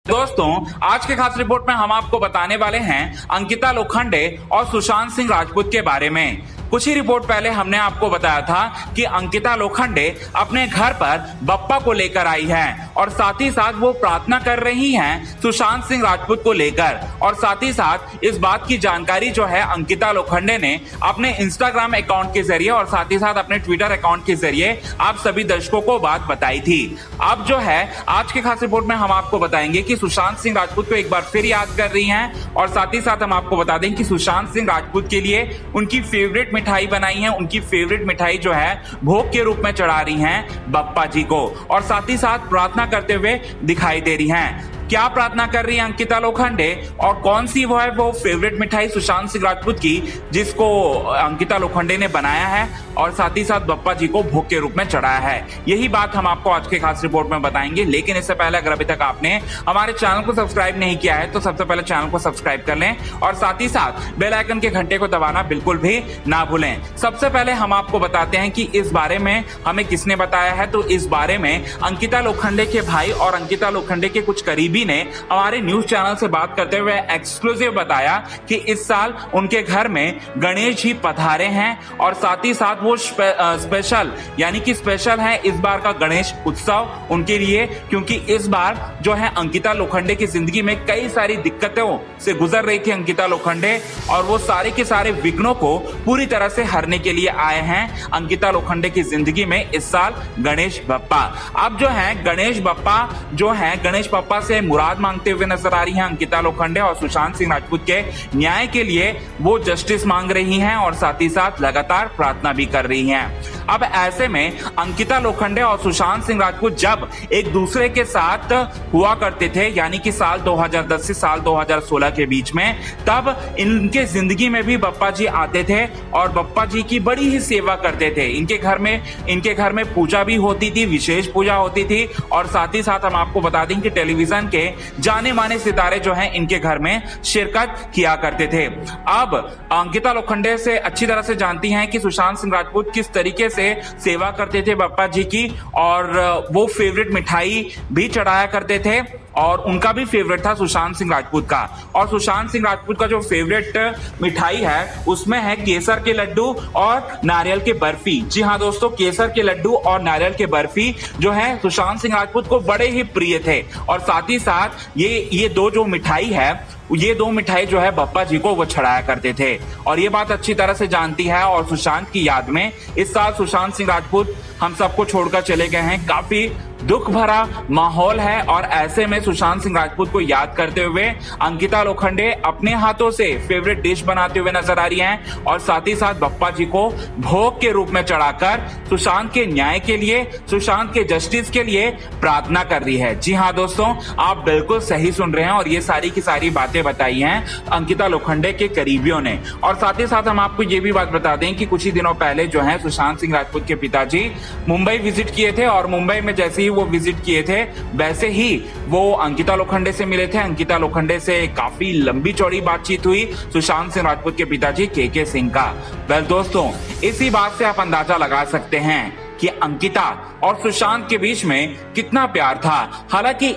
दोस्तों, आज के खास रिपोर्ट में हम आपको बताने वाले हैं अंकिता लोखंडे और सुशांत सिंह राजपूत के बारे में। कुछ ही रिपोर्ट पहले हमने आपको बताया था कि अंकिता लोखंडे अपने घर पर बप्पा को लेकर आई हैं और साथ ही साथ वो प्रार्थना कर रही हैं सुशांत सिंह राजपूत को लेकर। और साथ ही साथ इस बात की जानकारी जो है अंकिता लोखंडे ने अपने इंस्टाग्राम अकाउंट के जरिए और साथ ही साथ अपने ट्विटर अकाउंट के जरिए आप सभी दर्शकों को बात बताई थी। अब जो है आज के खास रिपोर्ट में हम आपको बताएंगे कि सुशांत सिंह राजपूत को एक बार फिर याद कर रही हैं और साथ ही साथ हम आपको बता दें कि सुशांत सिंह राजपूत के लिए उनकी फेवरेट मिठाई बनाई है। उनकी फेवरेट मिठाई जो है भोग के रूप में चढ़ा रही हैं बप्पा जी को और साथ ही साथ प्रार्थना करते हुए दिखाई दे रही हैं। क्या प्रार्थना कर रही है अंकिता लोखंडे और कौन सी वो फेवरेट मिठाई सुशांत सिंह राजपूत की जिसको अंकिता लोखंडे ने बनाया है और साथ ही साथ बप्पा जी को भोग के रूप में चढ़ाया है, यही बात हम आपको आज के खास रिपोर्ट में बताएंगे। लेकिन इससे पहले अगर अभी तक आपने हमारे चैनल को सब्सक्राइब नहीं किया है तो सबसे पहले चैनल को सब्सक्राइब कर लें और साथ ही साथ बेल आइकन के घंटे को दबाना बिल्कुल भी ना भूलें। सबसे पहले हम आपको बताते हैं कि इस बारे में हमें किसने बताया है। तो इस बारे में अंकिता लोखंडे के भाई और अंकिता लोखंडे के कुछ करीबी ने हमारे न्यूज चैनल से बात करते हुए एक्सक्लूसिव बताया कि इस साल उनके घर में गणेश जी पधारे हैं और साथ ही साथ वो स्पेशल यानी कि स्पेशल है इस बार का गणेश उत्सव उनके लिए, क्योंकि इस बार जो है अंकिता लोखंडे की जिंदगी में कई सारी दिक्कतों से गुजर रही थी अंकिता लोखंडे और वो सारे के सारे विघ्नों को पूरी तरह से हरने के लिए आए हैं अंकिता लोखंडे की जिंदगी में इस साल गणेश बप्पा। अब जो है गणेश बप्पा जो है गणेश बप्पा से मुराद मांगते हुए नजर आ रही हैं अंकिता लोखंडे और सुशांत सिंह राजपूत के न्याय के लिए वो जस्टिस मांग रही हैं और साथ ही साथ लगातार प्रार्थना भी कर रही हैं। अब ऐसे में अंकिता लोखंडे और सुशांत सिंह राजपूत जब एक दूसरे के साथ हुआ करते थे यानी कि साल 2010 से साल 2016 के बीच में, तब इनके जिंदगी में भी बप्पा जी आते थे और बप्पा जी की बड़ी ही सेवा करते थे। इनके घर में पूजा भी होती थी, विशेष पूजा होती थी और साथ ही साथ हम आपको बता दें कि टेलीविजन के जाने माने सितारे जो हैं इनके घर में शिरकत किया करते थे। अब अंकिता लोखंडे से अच्छी तरह से जानती हैं कि सुशांत सिंह राजपूत किस तरीके से सेवा करते थे बप्पा जी की और वो फेवरेट मिठाई भी चढ़ाया करते थे और उनका भी फेवरेट था सुशांत सिंह राजपूत का। और सुशांत सिंह राजपूत का जो फेवरेट मिठाई है उसमें है केसर के लड्डू और नारियल के बर्फी। जी हाँ दोस्तों, केसर के लड्डू और नारियल के बर्फी जो है सुशांत सिंह राजपूत को बड़े ही प्रिय थे और साथ ही साथ ये दो जो मिठाई है ये दो मिठाई जो है बप्पा जी को वो चढ़ाया करते थे और ये बात अच्छी तरह से जानती है। और सुशांत की याद में इस साल सुशांत सिंह राजपूत हम सबको छोड़कर चले गए हैं, काफी दुख भरा माहौल है और ऐसे में सुशांत सिंह राजपूत को याद करते हुए अंकिता लोखंडे अपने हाथों से फेवरेट डिश बनाते हुए नजर आ रही हैं और साथ ही साथ बप्पा जी को भोग के रूप में चढ़ाकर सुशांत के न्याय के लिए, सुशांत के जस्टिस के लिए प्रार्थना कर रही है। जी हाँ दोस्तों, आप बिल्कुल सही सुन रहे हैं और ये सारी की सारी बातें बताई हैं अंकिता लोखंडे के करीबियों ने। और साथ ही साथ हम आपको ये भी बात बता दें कि कुछ ही दिनों पहले जो है सुशांत सिंह राजपूत के पिताजी मुंबई विजिट किए थे और मुंबई में जैसे ही वो विजिट किए थे वैसे ही वो अंकिता लोखंडे से मिले थे। अंकिता लोखंडे से काफी लंबी चौड़ी बातचीत हुई सुशांत सिंह राजपूत के पिताजी के सिंह का। वेल दोस्तों, इसी बात से आप अंदाजा लगा सकते हैं कि अंकिता और सुशांत के बीच में कितना प्यार था। हालांकि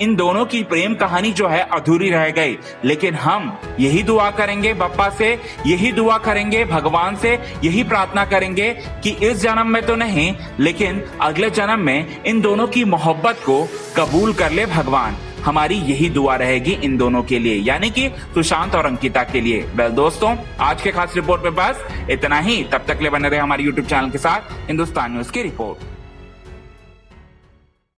इन दोनों की प्रेम कहानी जो है अधूरी रह गई, लेकिन हम यही दुआ करेंगे बप्पा से, यही दुआ करेंगे भगवान से, यही प्रार्थना करेंगे कि इस जन्म में तो नहीं लेकिन अगले जन्म में इन दोनों की मोहब्बत को कबूल कर ले भगवान। हमारी यही दुआ रहेगी इन दोनों के लिए यानी कि सुशांत और अंकिता के लिए। वेल दोस्तों, आज के खास रिपोर्ट में बस इतना ही। तब तक ले बने रहे हमारे YouTube चैनल के साथ। हिंदुस्तान न्यूज की रिपोर्ट।